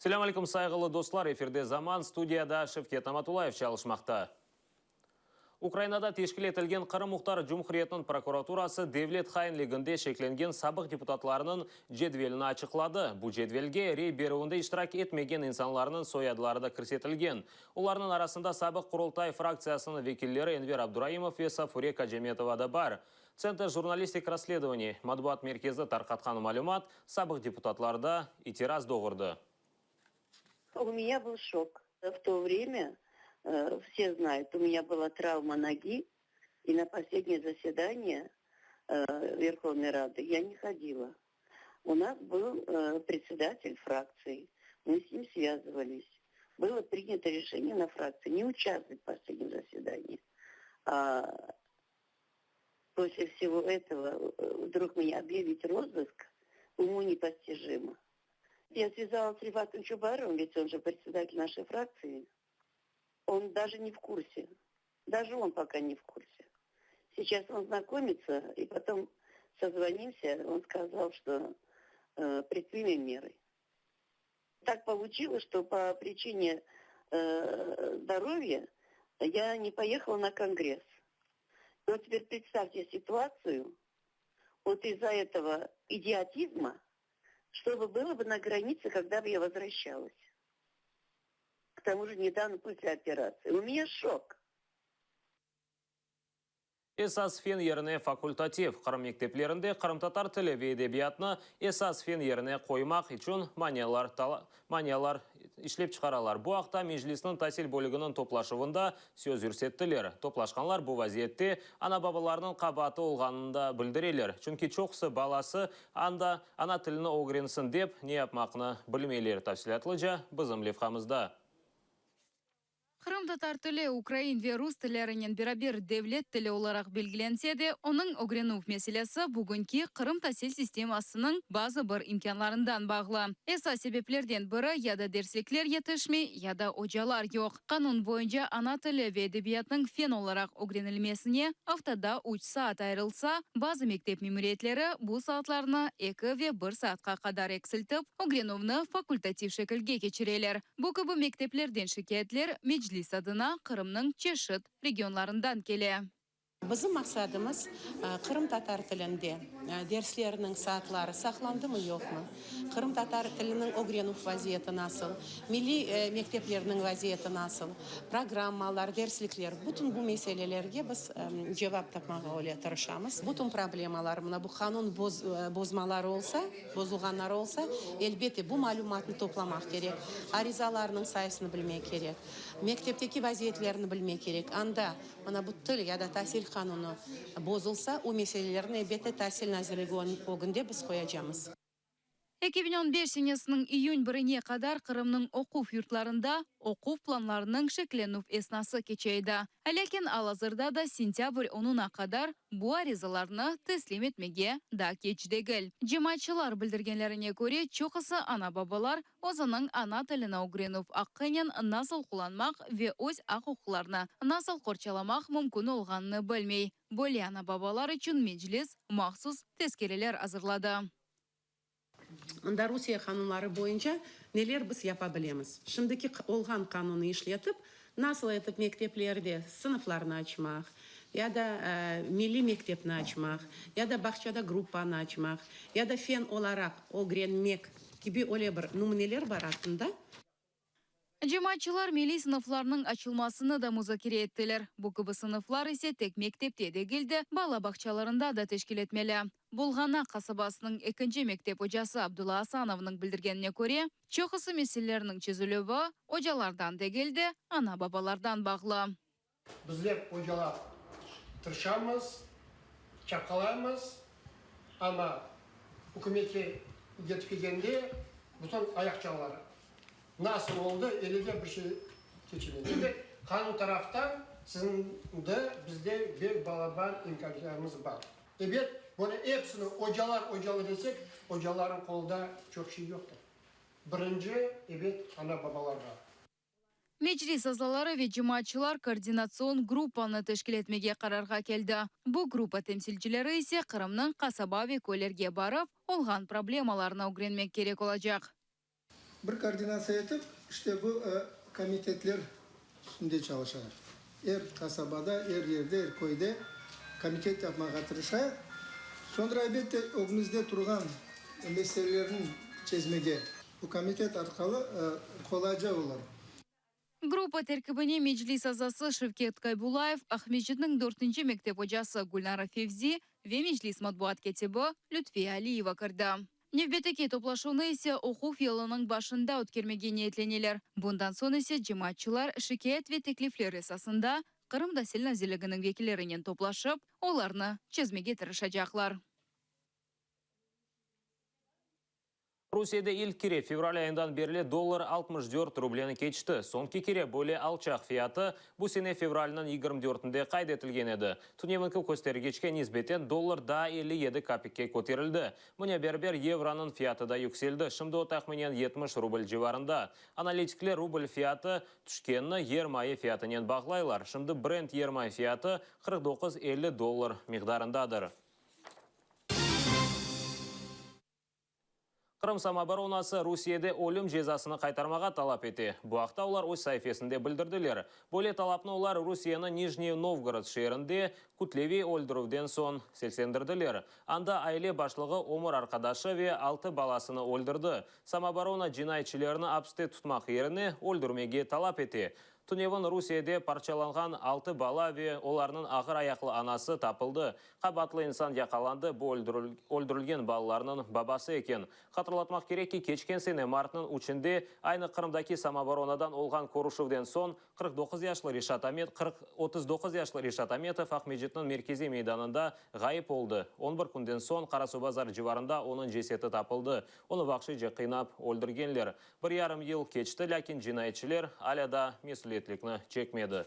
Selam aleyküm saygılı dostlar, эфирде заман, студияда Шевкет Аматулаев чалышмақта. Украинада тешкіл етілген Қырым Мұхтар Жұмхуриетінің прокуратурасы Девлет хайнлигінде шекленген сабық депутатларының жедвелін açıkladı. Бұл жедвелге рей беруінде иштирак етмеген инсанларының соядылары да кірсетілген. Оларының арасында сабық құрылтай фракциясының векиллері Энвер Абдураимов и Сафуре Кожеметова да бар. Центр журналистик расследований Матбуат меркезі тарқатқан малюмат сабық депутатларда итираз доғырды. У меня был шок. В то время, все знают, у меня была травма ноги, и на последнее заседание Верховной Рады я не ходила. У нас был председатель фракции, мы с ним связывались. Было принято решение на фракции не участвовать в последнем заседании. А после всего этого вдруг меня объявить розыск уму непостижимо. Я связалась с Рифатом Чубаровым, ведь он же председатель нашей фракции. Он даже не в курсе. Даже он пока не в курсе. Сейчас он знакомится, и потом созвонимся. Он сказал, что предпримем меры. Так получилось, что по причине здоровья я не поехала на конгресс. И вот теперь представьте ситуацию. Вот из-за этого идиотизма, что бы было бы на границе, когда бы я возвращалась. К тому же недавно после операции. У меня шок. Esas fen yerine fakultativ Qırım mekteplерінде Qırım tatar tili ve edebiyatını esas fen yerine koymak için maniyalar işlep çıkaralar. Bu haqda Meclisinin tahsil bölігінің toplaşıvında söz yürsettiler. Toplaşkanlar bu vaziyette ana babalarının qabatı olğanında bildireler. Çünkü çoxsı balası ana tilini öğrensin dep ne yapmaqını bilmeyler. Tafsilatlıca bizim levhamızda. Qırım татар тілі Украин ve Rus тілерінен бірабір devlet тілі olarak belgilense de, onun öğrenuv meselesi bugünkü Qırım tahsil sistemасының bazı bir imkanlarından bağlı. Esas sebeplerden biri ya da derslikler yetişmi ya da hocalar yok. Kanun boyunca ana tili ve edebiyatının fen olarak öğrenilmesine haftada 3 saat ayrılsa, bazı mektep memuriyetleri bu saatlarını 2 ve 1 saatқа kadar eksiltip, öğrenuvni fakultativ şekilge geçireler. Bu gibi mekteplerden şikayetler Meclis adına Qırımның çeşit regionlarından kele. Bizim maksadımız Qırım tatar tilinde derslerinin saatleri saklandı mı yok mu? Qırım tatar tilinin öğrenuv vaziyeti nasıl? Milli mekteplerinin vaziyeti nasıl? Programmalar, derslikler, bütün bu meselelerge biz cevap tapmağa öyle tırışamız. Bütün problemalar, bu kanun bozmaları olsa, bozulganlar olsa, elbette bu malumatını toplamak gerek. Arizalarının sayısını bilmek gerek. Mektepteki vaziyetlerini bilmek gerek. Anda bu til ya da tahsil kanunu bozulsa, o meselelerin elbette tahsil nazirligi önünde biz koyacağımız. 2015 senesinin iyun 1'ine kadar Qırımның okuv yurtlarında okuv planlarının şeklenuv esnası keçeydi. Lekin alazırda da sentyabr 10'una kadar bu arizalarını teslim etmege da keç degil. Cemaatçılar bildirgenlerine göre çoxысы ana babalar o'zining ana tilini öğrenuv haqqınen nasıl kullanmak ve öz huquqlarını nasıl qorchalamak mümkün olganını bilmey. Böyle ana babalar için meclis maxsus tezkereler hazırladı. Anda Rusya kanunları boyunca neler biz yapabilemiz? Şimdiki olğan kanunu işletip, nasıl etip mekteplerde sınıflarını açmak, ya da milli mektepini açmak, ya da bahçede gruppanı açmak, ya da fen olarak öğrenmek gibi öyle bir numuneler var aslında. Cemaatçılar milli sınıflarının açılmasını da müzakere ettiler. Bu gibi sınıflar ise tek mektepte de geldi, bala bahçalarında da teşkil etmeli. Bulgana kasabasının 2. mektep hocası Abdullah Hasanov'ның bildirgenine göre, çoxысы meselelerinin çözülüvü hocalardan da geldi, ana babalardan bağlı. Bizler hocalar tırşamız, çakalayımız ama hükümete yetip geldiğinde bütün ayakçaları nasıl oldu, elinde bir şey geçildi. Kanun taraftan sizin de bizde bir balaban imkanlarımız var. Evet, bunu hepsini hocalar desek, hocaların kolda çok şey yoktur. Birinci, evet, ana babalar var. Meclis azaları ve cemaatçılar koordinasyon gruppanı teşkil etmege kararga keldi. Bu grupa temsilcileri ise Qırımның kasaba ve köylerge barıp, olğan problemalarını öğrenmek gerek olacak. bir koordinatsiya etip işte bu komitetler üstünde çalışar. Kasabada, yerde, koyda komitet yapmaya tırışar. Sonra elbette önümüzde duran meselelerin çözmege bu komitet arkalı kolayca olur. Группа теркибіне меджлис азасы Шевкет Кайбулаев, Ахмеджетнің 4-ші мектеп hocасы Гульнара Февзи ве меджлис матбуат кетебі Лютфия Алиева кірді. Невбетеке топлашуны есе оқу фиялының башында өткермеге ниетленелер. Бұндан сон есе жематчылар шикет ве теклифлер esasында Қырым Дасель Назилігінің векілерінен топлашып, оларны чезмеге тырышачақлар. Русияда ил кире февраль айынан берле доллар 64 рублені кечті. Сонки кире бөле алчақ фияты бұл сене февралынан 24-інде қайда етілген еді. Түнемінкі көстергечке низбетен доллар да 57 копейке көтерілді. Мұне бербер евроның фияты да юкселді. Шымды отақменен 70 рубль живарында. Аналитиклер рубль фияты түшкенні ермайы фиятынен бағлайлар. Шымды бренд ермай фияты 49-50 доллар миғдарындадыр. Қырым самооборонасы Русияда өлім жезасыны қайтармаға талап ете. Бұақта олар өз сайфесінде білдірділер. Бөле талапны олар Русияны Нижний Новгород шерінде Кутлеви өлдіруден сон селсендірділер. Анда айле башлығы Омыр Арқадашы ве 6 баласыны өлдірді. Самооборона жинайчылеріні апсты тұтмақ еріне өлдірмеге талап ете. Түневін Русияде парчаланған 6 бала ве оларының ақыр аяқлы анасы тапылды. Қабатлы инсан яқаланды, бұл өлдірілген балаларының бабасы екен. Қатырлатмақ керек ки кечкен сене мартының үшінде айны Қырымдаки самооборонадан олған Корушевден сон 39 яшлы Ришат Аметов Ахмеджетнің меркези мейданында ғайып болды. 11 күнден сон Қарасубазар живарында оның жесеті тапылды. Оны вақшы же қинап өлдіргенлер. 1,5 ел кечті, ләкин жинайчылер аляда месулетлікні чекмеді.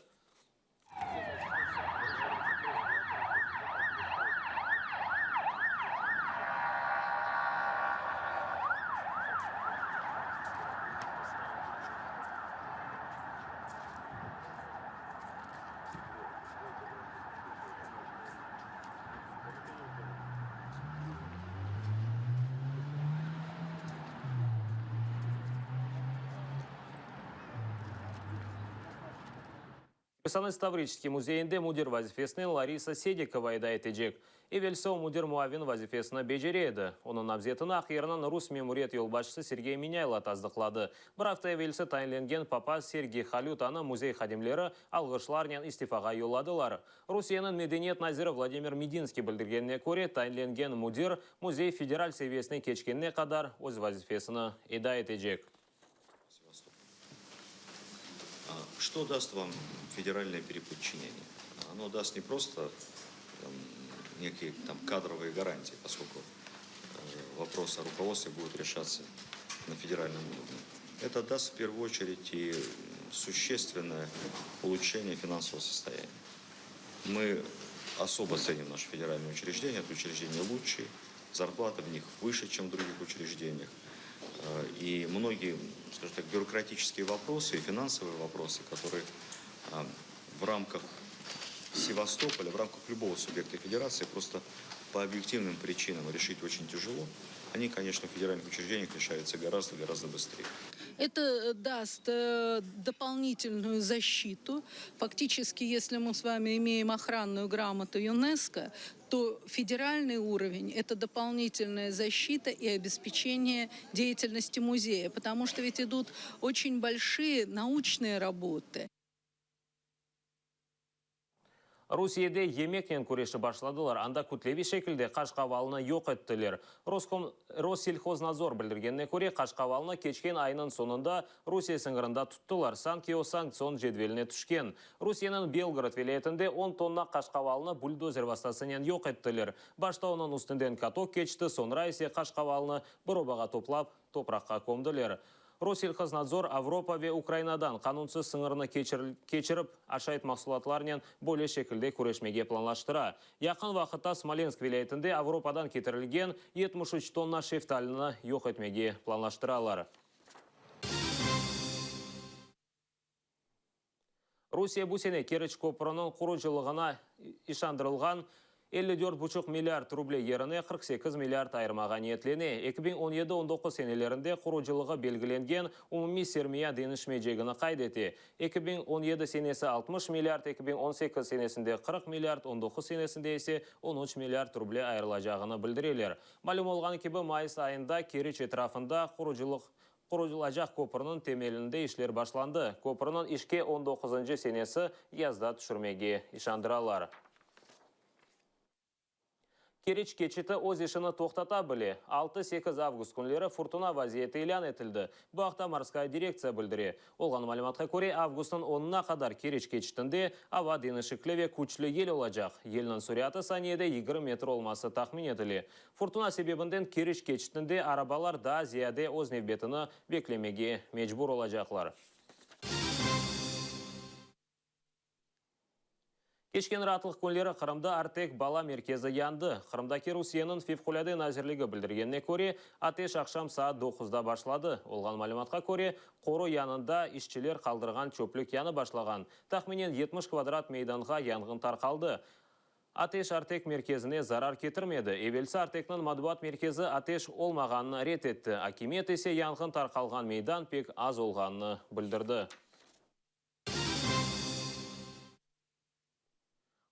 Писаны Ставрический музейінде мудир вазифесінен Лариса Седикова айдайты жек. Эвельсо мудир муавин вазифесіні бежереді. Оның абзетіні ақырынан Рус мемуриет елбашысы Сергей Миняйло таздықлады. Бір авто Эвельсі тайынленген папа Сергей Халютаны музей хадимлері алғышларнен истифаға йолладылар. Русияның медениет назиры Владимир Мединский білдіргеніне көре тайынленген мудир музей федераль севесіне кечкеніне қадар өз вазифесіні айдайты жек. Что даст вам федеральное переподчинение? Оно даст не просто некие кадровые гарантии, поскольку вопросы о руководстве будут решаться на федеральном уровне. Это даст в первую очередь и существенное улучшение финансового состояния. Мы особо ценим наши федеральные учреждения, это учреждения лучшие, зарплаты в них выше, чем в других учреждениях. И многие, скажем так, бюрократические вопросы и финансовые вопросы, которые в рамках Севастополя, в рамках любого субъекта федерации просто по объективным причинам решить очень тяжело, они, конечно, в федеральных учреждениях решаются гораздо быстрее. Это даст дополнительную защиту. Фактически, если мы с вами имеем охранную грамоту ЮНЕСКО, то федеральный уровень – это дополнительная защита и обеспечение деятельности музея, потому что ведь идут очень большие научные работы. Русияда емекнен көреші башладылар. Анда Кутлеви шекілде Қашқавалыны yok еттілер. Россельхознадзор білдіргеніне көре Қашқавалыны кечкен айының сонында Русия сыңғырында тұттылар. Санкцион жедвеліне түшкен. Русияның Белгород вилаетінде 10 тонна Қашқавалыны бульдозер вастасынен yok еттілер. Башта оның үстінден каток кечті, sonra есе Қашқавалыны бір обаға топлап, топраққа комдылер. Россельхознадзор Авропа ве Украинадан қанунсыз сыңырыны кечіріп, ашайт мақсулатларнен бөле шекілде көрешмеге планлаштыра. Яқын вақытта Смоленск вилаетінде Авропадан кетірілген 73 тонна шефталыны yok етмеге планлаштыралар. Русия бұл сене Керч көпірінің құру жылығына ишандырылған 54,5 миллиард рубле еріне 48 миллиард айырмаға ниетлене. 2017-19 сенелерінде құруcılığı белгіленген умуми сермия деніш межегіні қайдеті. 2017 сенесі 60 миллиард, 2018 сенесінде 40 миллиард, 19 сенесінде есе 13 миллиард рубле айырылажағыны білдірелер. Малым олған кебі майыс айында Керич етрафында құрылажақ көпірінің темелінде ішлер башланды. Көпірінің ішке 19 сенесі язда түшірмеге ишандыралар. Керич кечеті өз ішіні тоқтата біле. 6-8 август күнлері фуртуна вазиеті илан етілді. Бұақта морская дирекция білдіре. Олған малиматқа көре августың 10-на қадар Керич кечетінде ава денішіклеве күчлі ел олажақ. Елінің сүрияты саниеде 20 метр олмасы тахмин етілі. Фуртуна себебінден Керич кечетінде арабалар да зияде өз невбетіні беклемеге мечбур олажақлар. Кешкен ратлық күнлері Қырымда Артек бала меркезі янды. Қырымдаки Русияның февкуляды назірлігі білдіргеніне көре, атеш ақшам саат 9-да башлады. Олған малиматқа көре, қору янында ішчілер қалдырған чөплік яны башлаған. Тахменен 70 квадрат мейданға янгын тарқалды. Атеш Артек меркезіне зарар кетірмеді. Евелсі Артекнің мадуат меркезі атеш олмағанын рет етті. Акимет есе янгын тарқалған мейдан пек аз олғанын білдірді.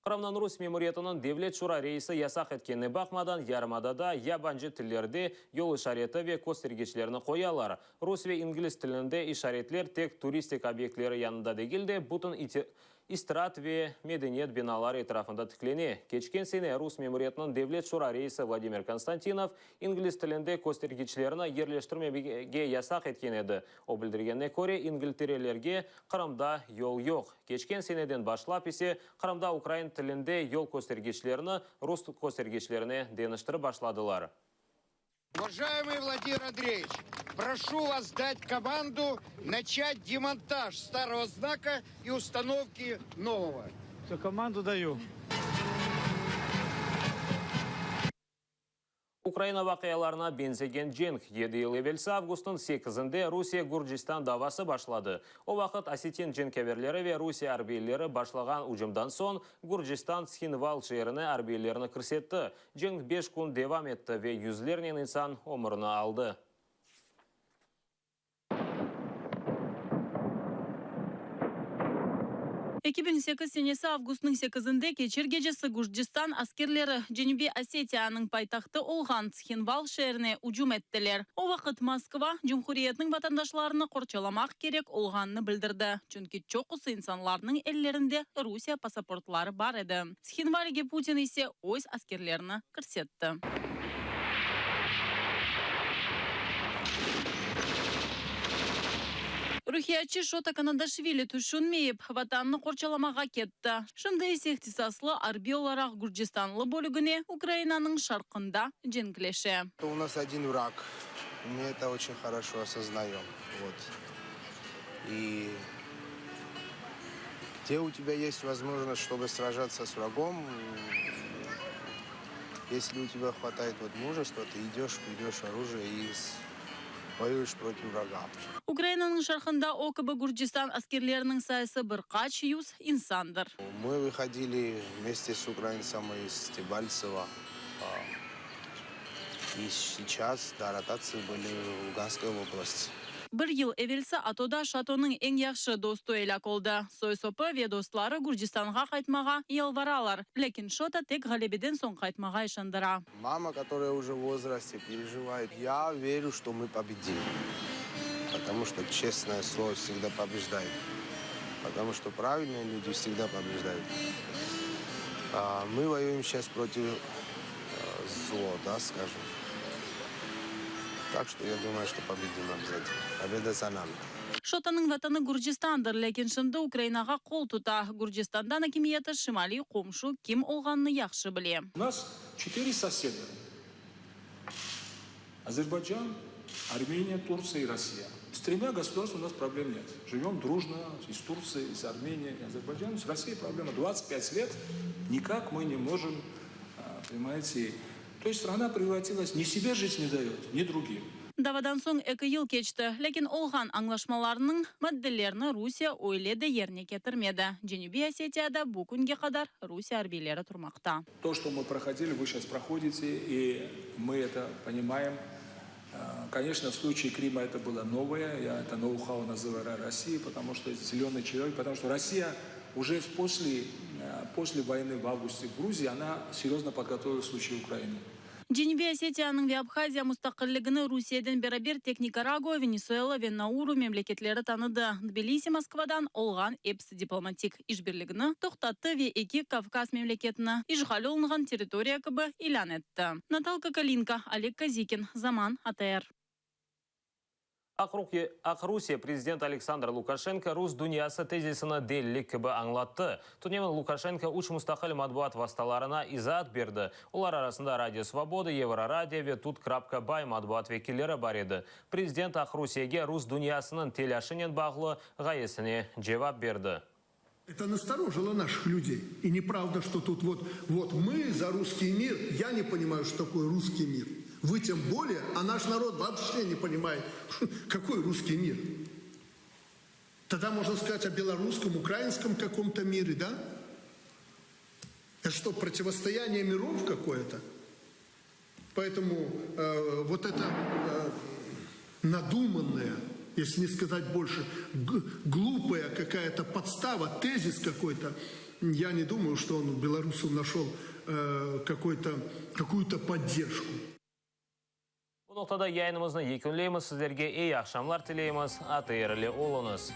Қырымның Рус мемориятының Девлет Шура рейсі ясақ еткені бақмадан ярмадада ябанжы тілдерде ел ишареті ве көстергечлеріні қоялар. Рус ве инглиз тілінде ишаретлер тек туристик объектлері янында дегілде бұтын истрат ве медениет биналар етрафында тіклене. Кечкен сене Рус мемориятының Девлет Шура рейсі Владимир Константинов инглиз тілінде көстергечлеріні ерлештірмеге ясақ еткен еді. О білдіргенне көре инглтерелерге Қырымда ел yok. Кечкен сенеден башлап есе Қырымда Украин тілінде ел көстергечлеріні Рус көстергечлеріне деніштірі башладылар. Уважаемый Владимир Андреевич, прошу вас дать команду начать демонтаж старого знака и установки нового. Все, команду даю. Украина вақияларына бензеген женг 7 ел евелсі августың 8-інде Русия-Гурджистан давасы башлады. О вақыт Осетин женкеверлері ве Русия арбейлері башлаған ұжымдан сон Гурджистан Схинвал шеріні арбейлеріні кірсетті. Женг 5 күн девам етті ве юзлернен инсан омырыны алды. 2008 сенесі августның 8-інде кечер кечесі Гурджистан аскерлері Женеби Осетияның пайтақты олған Цхинвал шеріне ұжым еттілер. О вақыт Москва Жұмхуриетінің ватандашларыны қорчаламақ керек олғанны білдірді. Чүнки чоқысы инсанларының еллерінде Русия паспортлары бар еді. Цхинвалге Путин есе өз аскерлеріні кірсетті. Рухиячы Шота Канадашвили түшінмейіп, ватанны қорчаламаға кетті. Шынды исектисаслы арби оларақ Гурджистанлы бөлігіне Украинаның шарқында женглеше. У нас один враг. Мы это очень хорошо осознаем. Вот. И где у тебя есть возможность, чтобы сражаться с врагом, если у тебя хватает мужества, ты идешь, берешь оружие и воюешь против врага. Украинаның шарқында ОКБ Гурджистан аскерлерінің сайысы бір қач юз инсандыр. Мы выходили вместе с украинцами из Дебальцева. И сейчас ротации были в Луганской области. Бір ел евелсі атода шатоның ең яқшы досту елак олды. Сойсопы ве достлары Гурджистанға қайтмаға елваралар. Лекін шота тек ғалебеден сон қайтмаға ешандыра. Мама, которая уже в возрасте, переживает. Я верю, что мы победим. Потому что честное слово всегда побеждает. Потому что правильные люди всегда побеждают. Мы воюем сейчас против зла, да, скажем. Так что я думаю, что победим обязательно. Победа за нами. Шотаның ватаны Гурджистандыр, лекен шынды Украинаға қол тута. Гурджистандан акимияты Шимали қомшу ким олғанны яқшы біле. У нас 4 соседа. Азербайджан, Армения, Турция и Россия. С 3 государствами у нас проблем нет. Живем дружно и с Турцией, и с Арменией, и Азербайджаном. С Россией проблема 25 лет. Никак мы не можем, понимаете... То есть страна превратилась, ни себе жить не дает, ни другим. Давадан соң 2 ел кечті, лекен олған аңлашмаларының мәдделеріні Русия ойледі ерне кетірмеді. Женуби Осетияда бұл күнге қадар Русия арбейлері тұрмақта. То, что мы проходили, вы сейчас проходите, и мы это понимаем. Конечно, в случае Крыма это было новое, я это ноу-хау называю Россией, потому что зеленый человек, потому что Россия уже после войны в августе в Грузии, она серьезно подготовилась в случае Украины. Женуби Осетияның ве Абхазия мұстақылығыны Русиядан берабер тек Никарагуа, Венесуэла ве Науру мемлекетлері таныды. Тбилиси Москвадан олған эпсі дипломатик ишбірлігіні тоқтатты ве екі Кавказ мемлекетіні ишғалі олынған территория кібі илан етті. Наталка Калинка, Олег Казикин, Заман, АТР. Ақ Русия президент Александр Лукашенко Рус дүниясы тезисіні делілік кібі аңлатты. Түнемін Лукашенко үш мұстақыл матбуат васталарына изат берді. Олар арасында Радио Свобода, Еврорадио ве Тут.бай матбуат векілері бар еді. Президент Ақ Русияге Рус дүниясының теляшынен бағлы ғайесіне жевап берді. Это насторожило наших людей. И неправда, что тут вот мы за русский мир. Я не понимаю, что такое русский мир. Вы тем более, а наш народ вообще не понимает, какой русский мир. Тогда можно сказать о белорусском, украинском каком-то мире, да? Это что, противостояние миров какое-то? Поэтому вот это надуманное, если не сказать больше, глупая какая-то подстава, тезис какой-то, я не думаю, что он у белорусов нашел какую-то поддержку. Бұл ноқтада яйынымызны екінлейміз, сіздерге ей ақшамлар тілейміз, атыйырлі олыңыз.